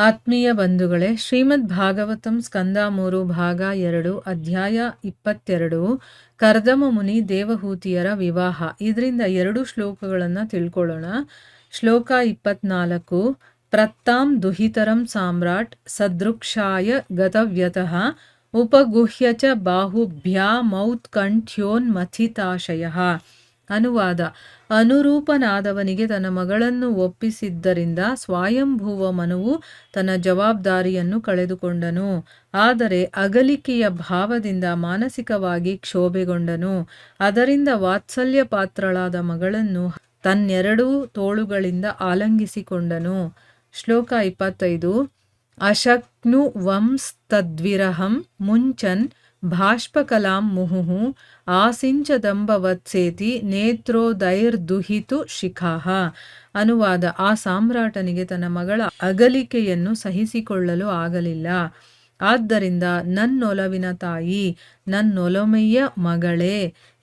ಆತ್ಮೀಯ ಬಂಧುಗಳೇ, ಶ್ರೀಮದ್ ಭಾಗವತಂ ಸ್ಕಂದ 3 ಭಾಗ 2 ಅಧ್ಯಾಯ 22 ಕರ್ದಮ ಮುನಿ ದೇವಹೂತಿಯರ ವಿವಾಹ. ಇದರಿಂದ 2 ಶ್ಲೋಕಗಳನ್ನು ತಿಳ್ಕೊಳ್ಳೋಣ. ಶ್ಲೋಕ 24. ಪ್ರತ್ತಾಂ ದುಹಿತರಂ ಸಾಮ್ರಾಟ್ ಸದೃಕ್ಷಾಯ ಗತವ್ಯತಃ ಉಪಗುಹ್ಯ ಚ ಬಾಹುಭ್ಯಾಮೌತ್ಕಂಠ್ಯೋನ್ಮಥಿತಾಶಯಃ. ಅನುವಾದ: ಅನುರೂಪನಾದವನಿಗೆ ತನ್ನ ಮಗಳನ್ನು ಒಪ್ಪಿಸಿದ್ದರಿಂದ ಸ್ವಯಂಭುವ ಮನುವು ತನ್ನ ಜವಾಬ್ದಾರಿಯನ್ನು ಕಳೆದುಕೊಂಡನು. ಆದರೆ ಅಗಲಿಕೆಯ ಭಾವದಿಂದ ಮಾನಸಿಕವಾಗಿ ಕ್ಷೋಭೆಗೊಂಡನು. ಅದರಿಂದ ವಾತ್ಸಲ್ಯ ಪಾತ್ರಳಾದ ಮಗಳನ್ನು ತನ್ನೆರಡೂ ತೋಳುಗಳಿಂದ ಆಲಂಗಿಸಿಕೊಂಡನು. ಶ್ಲೋಕ 25. ಅಶಕ್ನು ವಂಸ್ತದ್ವಿರಹಂ ಮುಂಚನ್ ಭಾಷ್ಪಕಲಾಂ ಮುಹುಃ ಆಸಿಂಚದಂಬವತ್ಸೇತಿ ನೇತ್ರೋದೈರ್ದುಹಿತು ಶಿಖಾಃ. ಅನುವಾದ: ಆ ಸಾಮ್ರಾಟನಿಗೆ ತನ್ನ ಮಗಳ ಅಗಲಿಕೆಯನ್ನು ಸಹಿಸಿಕೊಳ್ಳಲು ಆಗಲಿಲ್ಲ. ಆದ್ದರಿಂದ ನನ್ನೊಲವಿನ ತಾಯಿ, ನನ್ನೊಲಮೆಯ ಮಗಳೇ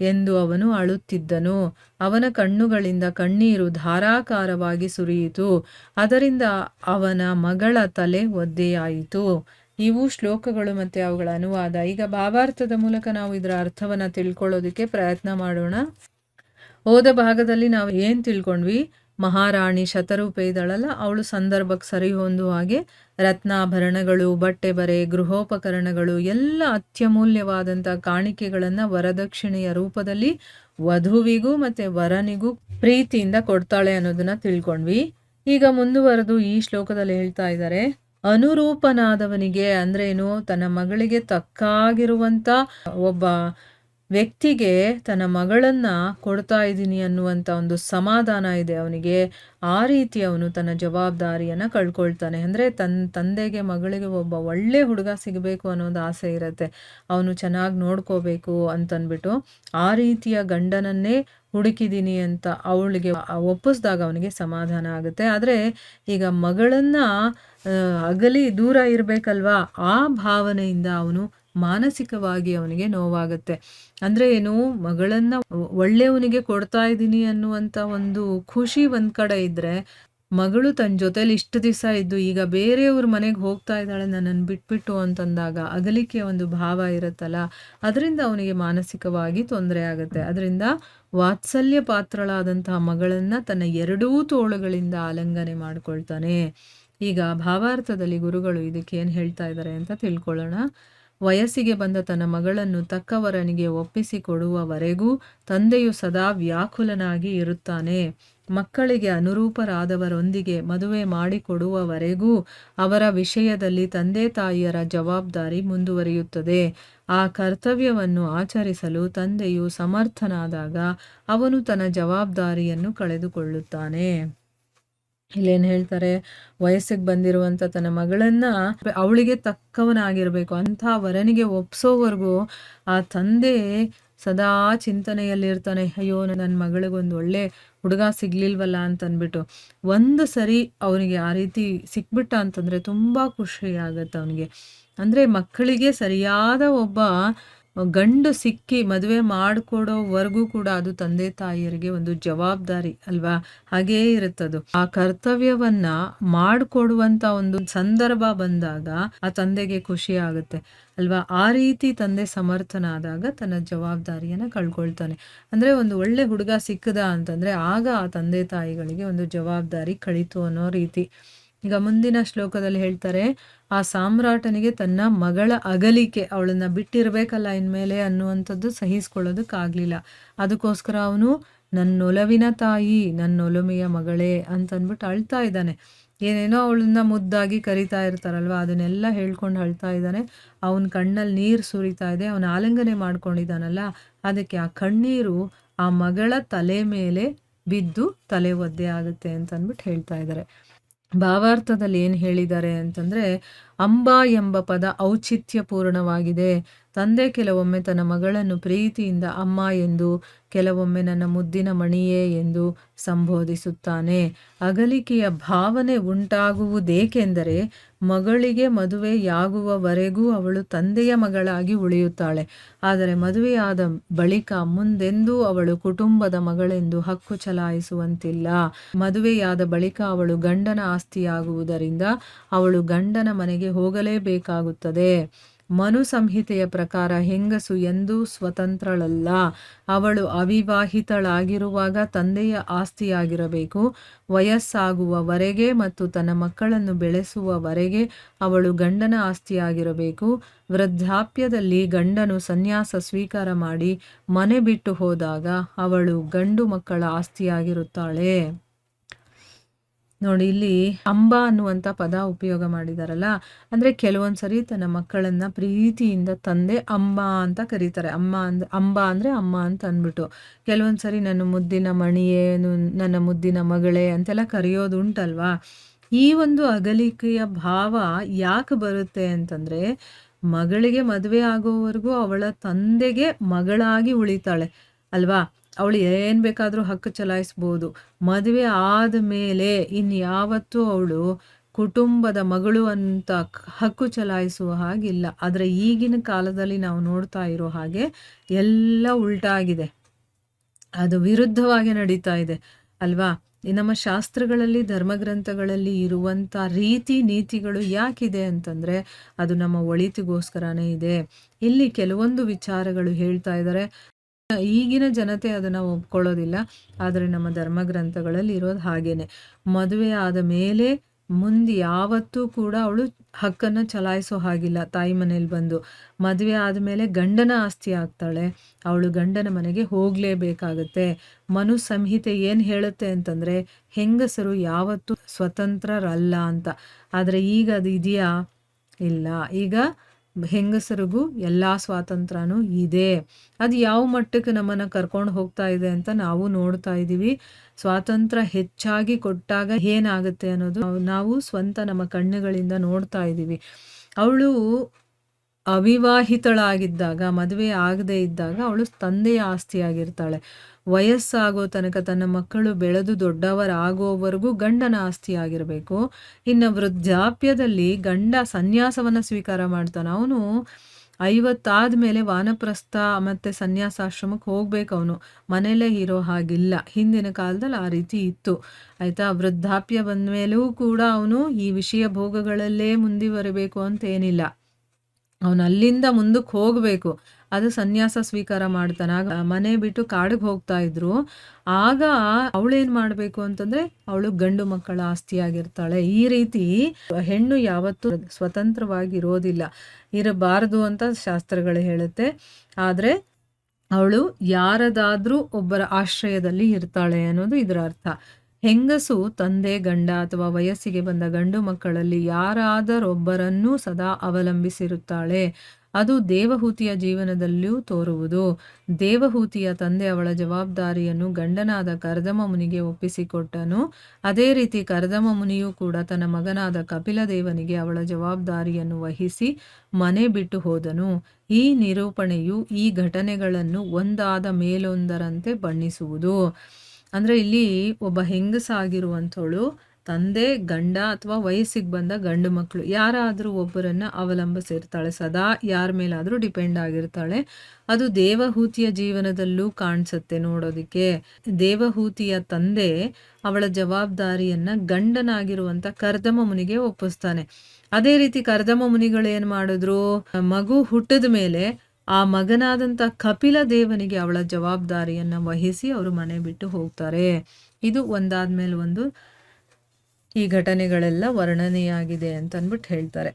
ಎಂದು ಅವನು ಅಳುತ್ತಿದ್ದನು. ಅವನ ಕಣ್ಣುಗಳಿಂದ ಕಣ್ಣೀರು ಧಾರಾಕಾರವಾಗಿ ಸುರಿಯಿತು. ಅದರಿಂದ ಅವನ ಮಗಳ ತಲೆ ಒದ್ದೆಯಾಯಿತು. ಇವು ಶ್ಲೋಕಗಳು ಮತ್ತು ಅವುಗಳ ಅನುವಾದ. ಈಗ ಭಾವಾರ್ಥದ ಮೂಲಕ ನಾವು ಇದರ ಅರ್ಥವನ್ನು ತಿಳ್ಕೊಳ್ಳೋದಕ್ಕೆ ಪ್ರಯತ್ನ ಮಾಡೋಣ. ಹೋದ ಭಾಗದಲ್ಲಿ ನಾವು ಏನು ತಿಳ್ಕೊಂಡ್ವಿ? ಮಹಾರಾಣಿ ಶತರೂಪೆ ಇದ್ದಾಳಲ್ಲ, ಅವಳು ಸಂದರ್ಭಕ್ಕೆ ಸರಿ ಹೊಂದುವ ಹಾಗೆ ರತ್ನಾಭರಣಗಳು, ಬಟ್ಟೆ ಬರೆ, ಗೃಹೋಪಕರಣಗಳು ಎಲ್ಲ ಅತ್ಯಮೂಲ್ಯವಾದಂಥ ಕಾಣಿಕೆಗಳನ್ನು ವರದಕ್ಷಿಣೆಯ ರೂಪದಲ್ಲಿ ವಧುವಿಗೂ ಮತ್ತು ವರನಿಗೂ ಪ್ರೀತಿಯಿಂದ ಕೊಡ್ತಾಳೆ ಅನ್ನೋದನ್ನ ತಿಳ್ಕೊಂಡ್ವಿ. ಈಗ ಮುಂದುವರೆದು ಈ ಶ್ಲೋಕದಲ್ಲಿ ಹೇಳ್ತಾ ಇದ್ದಾರೆ, ಅನುರೂಪನಾದವನಿಗೆ ಅಂದ್ರೇನು? ತನ್ನ ಮಗಳಿಗೆ ತಕ್ಕಾಗಿರುವಂಥ ಒಬ್ಬ ವ್ಯಕ್ತಿಗೆ ತನ್ನ ಮಗಳನ್ನ ಕೊಡ್ತಾ ಇದ್ದೀನಿ ಅನ್ನುವಂಥ ಒಂದು ಸಮಾಧಾನ ಇದೆ ಅವನಿಗೆ. ಆ ರೀತಿ ಅವನು ತನ್ನ ಜವಾಬ್ದಾರಿಯನ್ನು ಕಳ್ಕೊಳ್ತಾನೆ. ಅಂದರೆ ತಂದೆಗೆ ಮಗಳಿಗೆ ಒಬ್ಬ ಒಳ್ಳೆ ಹುಡುಗ ಸಿಗಬೇಕು ಅನ್ನೋದು ಆಸೆ ಇರುತ್ತೆ. ಅವನು ಚೆನ್ನಾಗಿ ನೋಡ್ಕೋಬೇಕು ಅಂತನ್ಬಿಟ್ಟು ಆ ರೀತಿಯ ಗಂಡನನ್ನೇ ಹುಡುಕಿದ್ದೀನಿ ಅಂತ ಅವಳಿಗೆ ಒಪ್ಪಿಸ್ದಾಗ ಅವನಿಗೆ ಸಮಾಧಾನ ಆಗುತ್ತೆ. ಆದರೆ ಈಗ ಮಗಳನ್ನ ಅಗಲಿ ದೂರ ಇರಬೇಕಲ್ವಾ, ಆ ಭಾವನೆಯಿಂದ ಅವನು ಮಾನಸಿಕವಾಗಿ ಅವನಿಗೆ ನೋವಾಗುತ್ತೆ. ಅಂದರೆ ಏನು? ಮಗಳನ್ನ ಒಳ್ಳೆಯವನಿಗೆ ಕೊಡ್ತಾ ಇದ್ದೀನಿ ಅನ್ನುವಂಥ ಒಂದು ಖುಷಿ ಒಂದ್ ಕಡೆ ಇದ್ರೆ, ಮಗಳು ತನ್ನ ಜೊತೆಲಿ ಇಷ್ಟು ದಿವಸ ಇದ್ದು ಈಗ ಬೇರೆಯವ್ರ ಮನೆಗೆ ಹೋಗ್ತಾ ಇದ್ದಾಳೆ ನನ್ನನ್ನು ಬಿಟ್ಬಿಟ್ಟು ಅಂತಂದಾಗ ಅಗಲಿಕೆಯ ಒಂದು ಭಾವ ಇರುತ್ತಲ್ಲ, ಅದರಿಂದ ಅವನಿಗೆ ಮಾನಸಿಕವಾಗಿ ತೊಂದರೆ ಆಗುತ್ತೆ. ಅದರಿಂದ ವಾತ್ಸಲ್ಯ ಪಾತ್ರಳಾದಂತಹ ಮಗಳನ್ನ ತನ್ನ ಎರಡೂ ತೋಳುಗಳಿಂದ ಆಲಿಂಗನೆ ಮಾಡ್ಕೊಳ್ತಾನೆ. ಈಗ ಭಾವಾರ್ಥದಲ್ಲಿ ಗುರುಗಳು ಇದಕ್ಕೆ ಏನು ಹೇಳ್ತಾ ಇದ್ದಾರೆ ಅಂತ ತಿಳ್ಕೊಳ್ಳೋಣ. ವಯಸ್ಸಿಗೆ ಬಂದ ತನ್ನ ಮಗಳನ್ನು ತಕ್ಕವರನಿಗೆ ಒಪ್ಪಿಸಿಕೊಡುವವರೆಗೂ ತಂದೆಯು ಸದಾ ವ್ಯಾಕುಲನಾಗಿ ಇರುತ್ತಾನೆ. ಮಕ್ಕಳಿಗೆ ಅನುರೂಪರಾದವರೊಂದಿಗೆ ಮದುವೆ ಮಾಡಿಕೊಡುವವರೆಗೂ ಅವರ ವಿಷಯದಲ್ಲಿ ತಂದೆ ತಾಯಿಯರ ಜವಾಬ್ದಾರಿ ಮುಂದುವರಿಯುತ್ತದೆ. ಆ ಕರ್ತವ್ಯವನ್ನು ಆಚರಿಸಲು ತಂದೆಯು ಸಮರ್ಥನಾದಾಗ ಅವನು ತನ್ನ ಜವಾಬ್ದಾರಿಯನ್ನು ಕಳೆದುಕೊಳ್ಳುತ್ತಾನೆ. ಇಲ್ಲೇನು ಹೇಳ್ತಾರೆ? ವಯಸ್ಸಿಗೆ ಬಂದಿರುವಂಥ ತನ್ನ ಮಗಳನ್ನ ಅವಳಿಗೆ ತಕ್ಕವನಾಗಿರ್ಬೇಕು ಅಂಥ ವರನಿಗೆ ಒಪ್ಸೋವರೆಗೂ ಆ ತಂದೆ ಸದಾ ಚಿಂತನೆಯಲ್ಲಿರ್ತಾನೆ. ಅಯ್ಯೋ, ನನ್ನ ಮಗಳಿಗೊಂದು ಒಳ್ಳೆ ಹುಡುಗ ಸಿಗ್ಲಿಲ್ವಲ್ಲ ಅಂತನ್ಬಿಟ್ಟು. ಒಂದು ಸರಿ ಅವನಿಗೆ ಆ ರೀತಿ ಸಿಕ್ಬಿಟ್ಟ ಅಂತಂದರೆ ತುಂಬ ಖುಷಿ ಆಗತ್ತೆ ಅವನಿಗೆ. ಅಂದರೆ ಮಕ್ಕಳಿಗೆ ಸರಿಯಾದ ಒಬ್ಬ ಗಂಡು ಸಿಕ್ಕಿ ಮದುವೆ ಮಾಡಿಕೊಡೋವರೆಗೂ ಕೂಡ ಅದು ತಂದೆ ತಾಯಿಯರಿಗೆ ಒಂದು ಜವಾಬ್ದಾರಿ ಅಲ್ವಾ? ಹಾಗೇ ಇರುತ್ತದು. ಆ ಕರ್ತವ್ಯವನ್ನ ಮಾಡಿಕೊಡುವಂತ ಒಂದು ಸಂದರ್ಭ ಬಂದಾಗ ಆ ತಂದೆಗೆ ಖುಷಿ ಆಗುತ್ತೆ ಅಲ್ವಾ? ಆ ರೀತಿ ತಂದೆ ಸಮರ್ಥನಾದಾಗ ತನ್ನ ಜವಾಬ್ದಾರಿಯನ್ನ ಕಳ್ಕೊಳ್ತಾನೆ. ಅಂದ್ರೆ ಒಂದು ಒಳ್ಳೆ ಹುಡುಗ ಸಿಕ್ಕದ ಅಂತಂದ್ರೆ ಆಗ ಆ ತಂದೆ ತಾಯಿಗಳಿಗೆ ಒಂದು ಜವಾಬ್ದಾರಿ ಕಳೀತು ಅನ್ನೋ ರೀತಿ. ಈಗ ಮುಂದಿನ ಶ್ಲೋಕದಲ್ಲಿ ಹೇಳ್ತಾರೆ, ಆ ಸಾಮ್ರಾಟನಿಗೆ ತನ್ನ ಮಗಳ ಅಗಲಿಕೆ, ಅವಳನ್ನ ಬಿಟ್ಟಿರ್ಬೇಕಲ್ಲ ಇನ್ಮೇಲೆ ಅನ್ನುವಂಥದ್ದು ಸಹಿಸ್ಕೊಳ್ಳೋದಕ್ಕಾಗ್ಲಿಲ್ಲ. ಅದಕ್ಕೋಸ್ಕರ ಅವನು ನನ್ನೊಲವಿನ ತಾಯಿ, ನನ್ನೊಲಮೆಯ ಮಗಳೇ ಅಂತನ್ಬಿಟ್ಟು ಅಳ್ತಾ ಇದ್ದಾನೆ. ಏನೇನೋ ಅವಳನ್ನ ಮುದ್ದಾಗಿ ಕರಿತಾ ಇರ್ತಾರಲ್ವ, ಅದನ್ನೆಲ್ಲ ಹೇಳ್ಕೊಂಡು ಅಳ್ತಾ ಇದ್ದಾನೆ. ಅವನ ಕಣ್ಣಲ್ಲಿ ನೀರು ಸುರಿತಾ ಇದೆ. ಅವನ ಆಲಿಂಗನೆ ಮಾಡ್ಕೊಂಡಿದ್ದಾನಲ್ಲ, ಅದಕ್ಕೆ ಆ ಕಣ್ಣೀರು ಆ ಮಗಳ ತಲೆ ಮೇಲೆ ಬಿದ್ದು ತಲೆ ಒದ್ದೆ ಆಗುತ್ತೆ ಅಂತನ್ಬಿಟ್ಟು ಹೇಳ್ತಾ ಇದ್ದಾರೆ. ಭಾವಾರ್ಥದಲ್ಲಿ ಏನು ಹೇಳಿದ್ದಾರೆ ಅಂತಂದರೆ, ಅಂಬಾ ಎಂಬ ಪದ ಔಚಿತ್ಯಪೂರ್ಣವಾಗಿದೆ. ತಂದೆ ಕೆಲವೊಮ್ಮೆ ತನ್ನ ಮಗಳನ್ನು ಪ್ರೀತಿಯಿಂದ ಅಮ್ಮ ಎಂದು, ಕೆಲವೊಮ್ಮೆ ನನ್ನ ಮುದ್ದಿನ ಮಣಿಯೇ ಎಂದು ಸಂಬೋಧಿಸುತ್ತಾನೆ. ಅಗಲಿಕೆಯ ಭಾವನೆ ಉಂಟಾಗುವುದೇಕೆಂದರೆ ಮಗಳಿಗೆ ಮದುವೆಯಾಗುವವರೆಗೂ ಅವಳು ತಂದೆಯ ಮಗಳಾಗಿ ಉಳಿಯುತ್ತಾಳೆ. ಆದರೆ ಮದುವೆಯಾದ ಬಳಿಕ ಮುಂದೆಂದೂ ಅವಳು ಕುಟುಂಬದ ಮಗಳೆಂದು ಹಕ್ಕು ಚಲಾಯಿಸುವಂತಿಲ್ಲ. ಮದುವೆಯಾದ ಬಳಿಕ ಅವಳು ಗಂಡನ ಆಸ್ತಿಯಾಗುವುದರಿಂದ ಅವಳು ಗಂಡನ ಮನೆಗೆ ಹೋಗಲೇಬೇಕಾಗುತ್ತದೆ. ಮನು ಸಂಹಿತೆಯ ಪ್ರಕಾರ ಹೆಂಗಸು ಎಂದೂ ಸ್ವತಂತ್ರಳಲ್ಲ. ಅವಳು ಅವಿವಾಹಿತಳಾಗಿರುವಾಗ ತಂದೆಯ ಆಸ್ತಿಯಾಗಿರಬೇಕು. ವಯಸ್ಸಾಗುವವರೆಗೆ ಮತ್ತು ತನ್ನ ಮಕ್ಕಳನ್ನು ಬೆಳೆಸುವವರೆಗೆ ಅವಳು ಗಂಡನ ಆಸ್ತಿಯಾಗಿರಬೇಕು. ವೃದ್ಧಾಪ್ಯದಲ್ಲಿ ಗಂಡನು ಸನ್ಯಾಸ ಸ್ವೀಕಾರ ಮಾಡಿ ಮನೆ ಬಿಟ್ಟು ಹೋದಾಗ ಅವಳು ಗಂಡು ಮಕ್ಕಳ ಆಸ್ತಿಯಾಗಿರುತ್ತಾಳೆ. ನೋಡಿ, ಇಲ್ಲಿ ಅಂಬಾ ಅನ್ನುವಂಥ ಪದ ಉಪಯೋಗ ಮಾಡಿದಾರಲ್ಲ, ಅಂದರೆ ಕೆಲವೊಂದ್ಸರಿ ತನ್ನ ಮಕ್ಕಳನ್ನ ಪ್ರೀತಿಯಿಂದ ತಂದೆ ಅಮ್ಮ ಅಂತ ಕರೀತಾರೆ. ಅಂಬಾ ಅಂದರೆ ಅಮ್ಮ ಅಂತ ಅಂದ್ಬಿಟ್ಟು, ಕೆಲವೊಂದ್ಸರಿ ನನ್ನ ಮುದ್ದಿನ ಮಣಿಯೇ, ನನ್ನ ಮುದ್ದಿನ ಮಗಳೇ ಅಂತೆಲ್ಲ ಕರೆಯೋದು ಉಂಟಲ್ವಾ. ಈ ಒಂದು ಅಗಲಿಕೆಯ ಭಾವ ಯಾಕೆ ಬರುತ್ತೆ ಅಂತಂದರೆ, ಮಗಳಿಗೆ ಮದುವೆ ಆಗೋವರೆಗೂ ಅವಳ ತಂದೆಗೆ ಮಗಳಾಗಿ ಉಳಿತಾಳೆ ಅಲ್ವಾ. ಅವಳು ಏನು ಬೇಕಾದರೂ ಹಕ್ಕು ಚಲಾಯಿಸ್ಬೋದು. ಮದುವೆ ಆದಮೇಲೆ ಇನ್ಯಾವತ್ತೂ ಅವಳು ಕುಟುಂಬದ ಮಗಳು ಅಂತ ಹಕ್ಕು ಚಲಾಯಿಸುವ ಹಾಗಿಲ್ಲ. ಆದರೆ ಈಗಿನ ಕಾಲದಲ್ಲಿ ನಾವು ನೋಡ್ತಾ ಇರೋ ಹಾಗೆ ಎಲ್ಲ ಉಲ್ಟಾಗಿದೆ, ಅದು ವಿರುದ್ಧವಾಗಿ ನಡೀತಾ ಇದೆ ಅಲ್ವಾ. ನಮ್ಮ ಶಾಸ್ತ್ರಗಳಲ್ಲಿ, ಧರ್ಮಗ್ರಂಥಗಳಲ್ಲಿ ಇರುವಂಥ ರೀತಿ ನೀತಿಗಳು ಯಾಕಿದೆ ಅಂತಂದರೆ ಅದು ನಮ್ಮ ಒಳಿತಿಗೋಸ್ಕರನೇ ಇದೆ. ಇಲ್ಲಿ ಕೆಲವೊಂದು ವಿಚಾರಗಳು ಹೇಳ್ತಾ ಇದ್ದಾರೆ. ಈಗಿನ ಜನತೆ ಅದನ್ನು ಒಪ್ಕೊಳ್ಳೋದಿಲ್ಲ, ಆದರೆ ನಮ್ಮ ಧರ್ಮಗ್ರಂಥಗಳಲ್ಲಿ ಇರೋದು ಹಾಗೇನೆ. ಮದುವೆ ಆದ ಮೇಲೆ ಮುಂದೆ ಯಾವತ್ತೂ ಕೂಡ ಅವಳು ಹಕ್ಕನ್ನು ಚಲಾಯಿಸೋ ಹಾಗಿಲ್ಲ. ತಾಯಿ ಮನೇಲಿ ಬಂದು ಮದುವೆ ಆದಮೇಲೆ ಗಂಡನ ಆಸ್ತಿ ಆಗ್ತಾಳೆ, ಅವಳು ಗಂಡನ ಮನೆಗೆ ಹೋಗಲೇಬೇಕಾಗತ್ತೆ. ಮನು ಸಂಹಿತೆ ಏನು ಹೇಳುತ್ತೆ ಅಂತಂದರೆ ಹೆಂಗಸರು ಯಾವತ್ತೂ ಸ್ವತಂತ್ರರಲ್ಲ ಅಂತ. ಆದರೆ ಈಗ ಅದು ಇದೆಯಾ? ಇಲ್ಲ. ಈಗ ಹೆಂಗಸರಿಗೂ ಎಲ್ಲ ಸ್ವಾತಂತ್ರ್ಯನೂ ಇದೆ. ಅದು ಯಾವ ಮಟ್ಟಕ್ಕೆ ನಮ್ಮನ್ನು ಕರ್ಕೊಂಡು ಹೋಗ್ತಾ ಇದೆ ಅಂತ ನಾವು ನೋಡ್ತಾ ಇದ್ದೀವಿ. ಸ್ವಾತಂತ್ರ್ಯ ಹೆಚ್ಚಾಗಿ ಕೊಟ್ಟಾಗ ಏನಾಗುತ್ತೆ ಅನ್ನೋದು ನಾವು ಸ್ವಂತ ನಮ್ಮ ಕಣ್ಣುಗಳಿಂದ ನೋಡ್ತಾ ಇದ್ದೀವಿ. ಅವಳು ಅವಿವಾಹಿತಳಾಗಿದ್ದಾಗ, ಮದುವೆ ಆಗದೇ ಇದ್ದಾಗ ಅವಳು ತಂದೆಯ ಆಸ್ತಿಯಾಗಿರ್ತಾಳೆ. ವಯಸ್ಸಾಗೋ ತನಕ ತನ್ನ ಮಕ್ಕಳು ಬೆಳೆದು ದೊಡ್ಡವರಾಗೋವರೆಗೂ ಗಂಡನ ಆಸ್ತಿಯಾಗಿರಬೇಕು. ಇನ್ನು ವೃದ್ಧಾಪ್ಯದಲ್ಲಿ ಗಂಡ ಸನ್ಯಾಸವನ್ನು ಸ್ವೀಕಾರ ಮಾಡ್ತಾನೆ. ಅವನು 50 ಮೇಲೆ ವಾನಪ್ರಸ್ಥ ಮತ್ತು ಸನ್ಯಾಸಾಶ್ರಮಕ್ಕೆ ಹೋಗ್ಬೇಕು. ಅವನು ಮನೆಯಲ್ಲೇ ಇರೋ ಹಾಗಿಲ್ಲ. ಹಿಂದಿನ ಕಾಲದಲ್ಲಿ ಆ ರೀತಿ ಇತ್ತು ಆಯಿತಾ. ವೃದ್ಧಾಪ್ಯ ಬಂದ ಮೇಲೂ ಕೂಡ ಅವನು ಈ ವಿಷಯ ಭೋಗಗಳಲ್ಲೇ ಮುಂದುವರಿಬೇಕು ಅಂತೇನಿಲ್ಲ. ಅವನು ಅಲ್ಲಿಂದ ಮುಂದಕ್ಕೆ ಹೋಗಬೇಕು. ಅದು ಸನ್ಯಾಸ ಸ್ವೀಕಾರ ಮಾಡ್ತಾನೆ. ಆಗ ಮನೆ ಬಿಟ್ಟು ಕಾಡಿಗೆ ಹೋಗ್ತಾ ಇದ್ರು. ಆಗ ಅವಳೇನು ಮಾಡಬೇಕು ಅಂತಂದರೆ ಅವಳು ಗಂಡು ಮಕ್ಕಳ ಆಸ್ತಿಯಾಗಿರ್ತಾಳೆ. ಈ ರೀತಿ ಹೆಣ್ಣು ಯಾವತ್ತೂ ಸ್ವತಂತ್ರವಾಗಿರೋದಿಲ್ಲ, ಇರಬಾರದು ಅಂತ ಶಾಸ್ತ್ರಗಳು ಹೇಳುತ್ತೆ. ಆದರೆ ಅವಳು ಯಾರದಾದ್ರೂ ಒಬ್ಬರ ಆಶ್ರಯದಲ್ಲಿ ಇರ್ತಾಳೆ ಅನ್ನೋದು ಇದರ ಅರ್ಥ. ಹೆಂಗಸು ತಂದೆ, ಗಂಡ ಅಥವಾ ವಯಸ್ಸಿಗೆ ಬಂದ ಗಂಡು ಮಕ್ಕಳಲ್ಲಿ ಯಾರಾದರೊಬ್ಬರನ್ನೂ ಸದಾ ಅವಲಂಬಿಸಿರುತ್ತಾಳೆ. ಅದು ದೇವಹೂತಿಯ ಜೀವನದಲ್ಲಿಯೂ ತೋರುವುದು. ದೇವಹೂತಿಯ ತಂದೆ ಅವಳ ಜವಾಬ್ದಾರಿಯನ್ನು ಗಂಡನಾದ ಕರ್ದಮ ಮುನಿಗೆ ಒಪ್ಪಿಸಿಕೊಟ್ಟನು. ಅದೇ ರೀತಿ ಕರ್ದಮ ಮುನಿಯೂ ಕೂಡ ತನ್ನ ಮಗನಾದ ಕಪಿಲದೇವನಿಗೆ ಅವಳ ಜವಾಬ್ದಾರಿಯನ್ನು ವಹಿಸಿ ಮನೆ ಬಿಟ್ಟು ಹೋದನು. ಈ ನಿರೂಪಣೆಯು ಈ ಘಟನೆಗಳನ್ನು ಒಂದಾದ ಮೇಲೊಂದರಂತೆ ಬಣ್ಣಿಸುವುದು. ಅಂದರೆ ಇಲ್ಲಿ ಒಬ್ಬ ಹೆಂಗಸಾಗಿರುವಂಥವಳು ತಂದೆ, ಗಂಡ ಅಥವಾ ವಯಸ್ಸಿಗೆ ಬಂದ ಗಂಡು ಮಕ್ಕಳು ಯಾರಾದರೂ ಒಬ್ಬರನ್ನು ಅವಲಂಬಿಸಿರ್ತಾಳೆ. ಸದಾ ಯಾರ ಮೇಲಾದರೂ ಡಿಪೆಂಡ್ ಆಗಿರ್ತಾಳೆ. ಅದು ದೇವಹೂತಿಯ ಜೀವನದಲ್ಲೂ ಕಾಣಿಸುತ್ತೆ ನೋಡೋದಕ್ಕೆ. ದೇವಹೂತಿಯ ತಂದೆ ಅವಳ ಜವಾಬ್ದಾರಿಯನ್ನು ಗಂಡನಾಗಿರುವಂಥ ಕರ್ದಮ ಮುನಿಗೆ ಒಪ್ಪಿಸ್ತಾನೆ. ಅದೇ ರೀತಿ ಕರ್ದಮ ಮುನಿಗಳು ಏನು ಮಾಡಿದ್ರು, ಮಗು ಹುಟ್ಟಿದ ಮೇಲೆ ಆ ಮಗನಾದಂಥ ಕಪಿಲ ದೇವನಿಗೆ ಅವಳ ಜವಾಬ್ದಾರಿಯನ್ನು ವಹಿಸಿ ಅವರು ಮನೆ ಬಿಟ್ಟು ಹೋಗ್ತಾರೆ. ಇದು ಒಂದಾದ್ಮೇಲೆ ಒಂದು ಈ ಘಟನೆಗಳೆಲ್ಲ ವರ್ಣನೆಯಾಗಿದೆ ಅಂತ ಅಂದ್ಬಿಟ್ಟು ಹೇಳ್ತಾರೆ.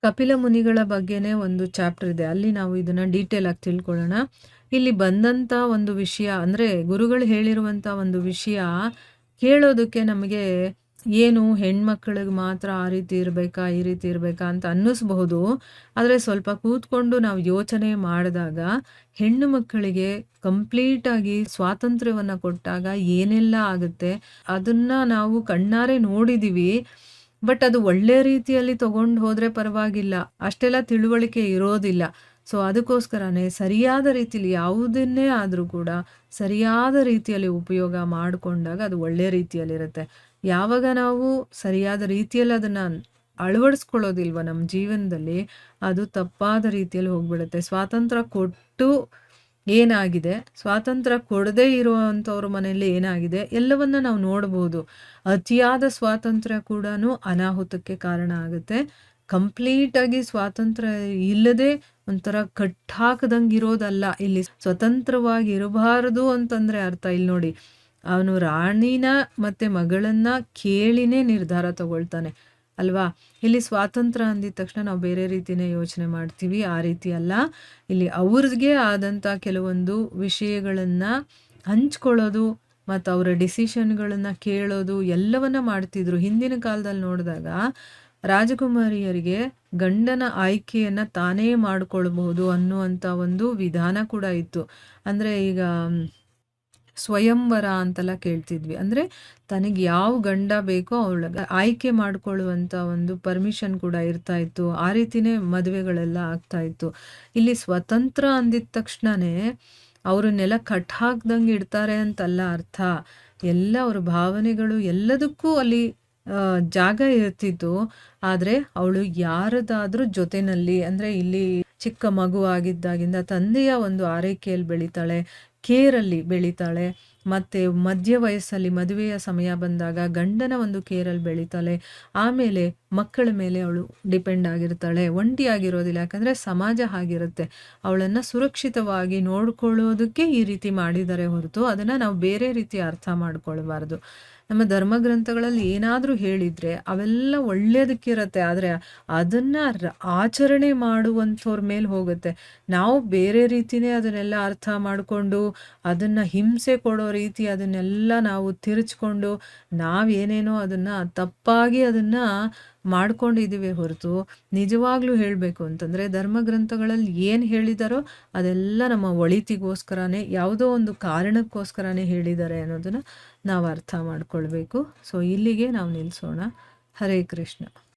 ಕಪಿಲ ಮುನಿಗಳ ಬಗ್ಗೆನೇ ಒಂದು ಚಾಪ್ಟರ್ ಇದೆ, ಅಲ್ಲಿ ನಾವು ಇದನ್ನು ಡೀಟೇಲ್ ಆಗಿ ತಿಳ್ಕೊಳ್ಳೋಣ. ಇಲ್ಲಿ ಬಂದಂಥ ಒಂದು ವಿಷಯ ಅಂದರೆ ಗುರುಗಳು ಹೇಳಿರುವಂಥ ಒಂದು ವಿಷಯ ಕೇಳೋದಕ್ಕೆ ನಮಗೆ ಏನು ಹೆಣ್ಮಕ್ಳಿಗೆ ಮಾತ್ರ ಆ ರೀತಿ ಇರಬೇಕಾ, ಈ ರೀತಿ ಇರಬೇಕಾ ಅಂತ ಅನ್ನಿಸ್ಬಹುದು. ಆದರೆ ಸ್ವಲ್ಪ ಕೂತ್ಕೊಂಡು ನಾವು ಯೋಚನೆ ಮಾಡಿದಾಗ ಹೆಣ್ಣು ಮಕ್ಕಳಿಗೆ ಕಂಪ್ಲೀಟಾಗಿ ಸ್ವಾತಂತ್ರ್ಯವನ್ನು ಕೊಟ್ಟಾಗ ಏನೆಲ್ಲ ಆಗುತ್ತೆ ಅದನ್ನು ನಾವು ಕಣ್ಣಾರೆ ನೋಡಿದ್ದೀವಿ. ಬಟ್ ಅದು ಒಳ್ಳೆ ರೀತಿಯಲ್ಲಿ ತಗೊಂಡು ಹೋದರೆ ಪರವಾಗಿಲ್ಲ, ಅಷ್ಟೆಲ್ಲ ತಿಳುವಳಿಕೆ ಇರೋದಿಲ್ಲ. ಸೊ ಅದಕ್ಕೋಸ್ಕರನೇ ಸರಿಯಾದ ರೀತಿಯಲ್ಲಿ ಯಾವುದನ್ನೇ ಆದರೂ ಕೂಡ ಸರಿಯಾದ ರೀತಿಯಲ್ಲಿ ಉಪಯೋಗ ಮಾಡಿಕೊಂಡಾಗ ಅದು ಒಳ್ಳೆ ರೀತಿಯಲ್ಲಿರುತ್ತೆ. ಯಾವಾಗ ನಾವು ಸರಿಯಾದ ರೀತಿಯಲ್ಲಿ ಅದನ್ನು ಅಳವಡಿಸ್ಕೊಳ್ಳೋದಿಲ್ವ ನಮ್ಮ ಜೀವನದಲ್ಲಿ, ಅದು ತಪ್ಪಾದ ರೀತಿಯಲ್ಲಿ ಹೋಗ್ಬಿಡುತ್ತೆ. ಸ್ವಾತಂತ್ರ್ಯ ಕೊಟ್ಟು ಏನಾಗಿದೆ, ಸ್ವಾತಂತ್ರ್ಯ ಕೊಡದೇ ಇರುವಂಥವ್ರ ಮನೆಯಲ್ಲಿ ಏನಾಗಿದೆ ಎಲ್ಲವನ್ನ ನಾವು ನೋಡ್ಬೋದು. ಅತಿಯಾದ ಸ್ವಾತಂತ್ರ್ಯ ಕೂಡ ಅನಾಹುತಕ್ಕೆ ಕಾರಣ ಆಗುತ್ತೆ. ಕಂಪ್ಲೀಟಾಗಿ ಸ್ವಾತಂತ್ರ್ಯ ಇಲ್ಲದೆ ಒಂಥರ ಕಟ್ಟಾಕದಂಗೆ ಇರೋದಲ್ಲ. ಇಲ್ಲಿ ಸ್ವತಂತ್ರವಾಗಿ ಇರಬಾರದು ಅಂತಂದರೆ ಅರ್ಥ ಇಲ್ಲಿ ನೋಡಿ, ಅವನು ರಾಣಿನ ಮತ್ತು ಮಗಳನ್ನ ಕೇಳಿನೇ ನಿರ್ಧಾರ ತಗೊಳ್ತಾನೆ ಅಲ್ವಾ. ಇಲ್ಲಿ ಸ್ವಾತಂತ್ರ್ಯ ಅಂದಿದ ತಕ್ಷಣ ನಾವು ಬೇರೆ ರೀತಿಯೇ ಯೋಚನೆ ಮಾಡ್ತೀವಿ, ಆ ರೀತಿ ಅಲ್ಲ. ಇಲ್ಲಿ ಅವ್ರಿಗೆ ಆದಂಥ ಕೆಲವೊಂದು ವಿಷಯಗಳನ್ನು ಹಂಚ್ಕೊಳ್ಳೋದು ಮತ್ತು ಅವರ ಡಿಸಿಷನ್ಗಳನ್ನು ಕೇಳೋದು ಎಲ್ಲವನ್ನ ಮಾಡ್ತಿದ್ರು. ಹಿಂದಿನ ಕಾಲದಲ್ಲಿ ನೋಡಿದಾಗ ರಾಜಕುಮಾರಿಯರಿಗೆ ಗಂಡನ ಆಯ್ಕೆಯನ್ನು ತಾನೇ ಮಾಡಿಕೊಳ್ಬಹುದು ಅನ್ನುವಂಥ ಒಂದು ವಿಧಾನ ಕೂಡ ಇತ್ತು. ಅಂದರೆ ಈಗ ಸ್ವಯಂವರ ಅಂತೆಲ್ಲ ಕೇಳ್ತಿದ್ವಿ. ಅಂದರೆ ತನಗೆ ಯಾವ ಗಂಡ ಬೇಕೋ ಅವಳ ಆಯ್ಕೆ ಮಾಡಿಕೊಳ್ಳುವಂಥ ಒಂದು ಪರ್ಮಿಷನ್ ಕೂಡ ಇರ್ತಾ ಇತ್ತು. ಆ ರೀತಿಯೇ ಮದುವೆಗಳೆಲ್ಲ ಆಗ್ತಾ ಇತ್ತು. ಇಲ್ಲಿ ಸ್ವತಂತ್ರ ಅಂದಿದ ತಕ್ಷಣವೇ ಅವ್ರನ್ನೆಲ್ಲ ಕಟ್ ಹಾಕ್ದಂಗೆ ಇಡ್ತಾರೆ ಅಂತಲ್ಲ ಅರ್ಥ. ಎಲ್ಲ ಅವ್ರ ಭಾವನೆಗಳು ಎಲ್ಲದಕ್ಕೂ ಅಲ್ಲಿ ಜಾಗ ಇರ್ತಿತ್ತು. ಆದರೆ ಅವಳು ಯಾರದಾದ್ರೂ ಜೊತೆಯಲ್ಲಿ, ಅಂದರೆ ಇಲ್ಲಿ ಚಿಕ್ಕ ಮಗು ಆಗಿದ್ದಾಗಿಂದ ತಂದೆಯ ಒಂದು ಆರೈಕೆಯಲ್ಲಿ ಬೆಳೀತಾಳೆ, ಕೇರಲ್ಲಿ ಬೆಳೀತಾಳೆ. ಮತ್ತು ಮಧ್ಯ ವಯಸ್ಸಲ್ಲಿ ಮದುವೆಯ ಸಮಯ ಬಂದಾಗ ಗಂಡನ ಒಂದು ಕೇರಲ್ಲಿ ಬೆಳೀತಾಳೆ. ಆಮೇಲೆ ಮಕ್ಕಳ ಮೇಲೆ ಅವಳು ಡಿಪೆಂಡ್ ಆಗಿರ್ತಾಳೆ, ಒಂಟಿಯಾಗಿರೋದಿಲ್ಲ. ಯಾಕಂದರೆ ಸಮಾಜ ಆಗಿರುತ್ತೆ, ಅವಳನ್ನು ಸುರಕ್ಷಿತವಾಗಿ ನೋಡ್ಕೊಳ್ಳೋದಕ್ಕೆ ಈ ರೀತಿ ಮಾಡಿದ್ದಾರೆ ಹೊರತು ಅದನ್ನು ನಾವು ಬೇರೆ ರೀತಿ ಅರ್ಥ ಮಾಡ್ಕೊಳ್ಬಾರ್ದು. ನಮ್ಮ ಧರ್ಮಗ್ರಂಥಗಳಲ್ಲಿ ಏನಾದರೂ ಹೇಳಿದರೆ ಅವೆಲ್ಲ ಒಳ್ಳೆಯದಕ್ಕಿರತ್ತೆ, ಆದರೆ ಅದನ್ನು ಆಚರಣೆ ಮಾಡುವಂಥವ್ರ ಮೇಲೆ ಹೋಗುತ್ತೆ. ನಾವು ಬೇರೆ ರೀತಿಯೇ ಅದನ್ನೆಲ್ಲ ಅರ್ಥ ಮಾಡಿಕೊಂಡು ಅದನ್ನು ಹಿಂಸೆ ಕೊಡೋ ರೀತಿ ಅದನ್ನೆಲ್ಲ ನಾವು ತಿರುಚ್ಕೊಂಡು ನಾವೇನೇನೋ ಅದನ್ನು ತಪ್ಪಾಗಿ ಅದನ್ನು ಮಾಡ್ಕೊಂಡಿದ್ದೀವಿ ಹೊರತು, ನಿಜವಾಗ್ಲೂ ಹೇಳಬೇಕು ಅಂತಂದರೆ ಧರ್ಮಗ್ರಂಥಗಳಲ್ಲಿ ಏನು ಹೇಳಿದಾರೋ ಅದೆಲ್ಲ ನಮ್ಮ ಒಳಿತಿಗೋಸ್ಕರನೇ, ಯಾವುದೋ ಒಂದು ಕಾರಣಕ್ಕೋಸ್ಕರನೇ ಹೇಳಿದ್ದಾರೆ ಅನ್ನೋದನ್ನು ನಾವು ಅರ್ಥ ಮಾಡ್ಕೊಳ್ಬೇಕು. ಸೊ ಇಲ್ಲಿಗೆ ನಾವು ನಿಲ್ಲಿಸೋಣ. ಹರೇ ಕೃಷ್ಣ.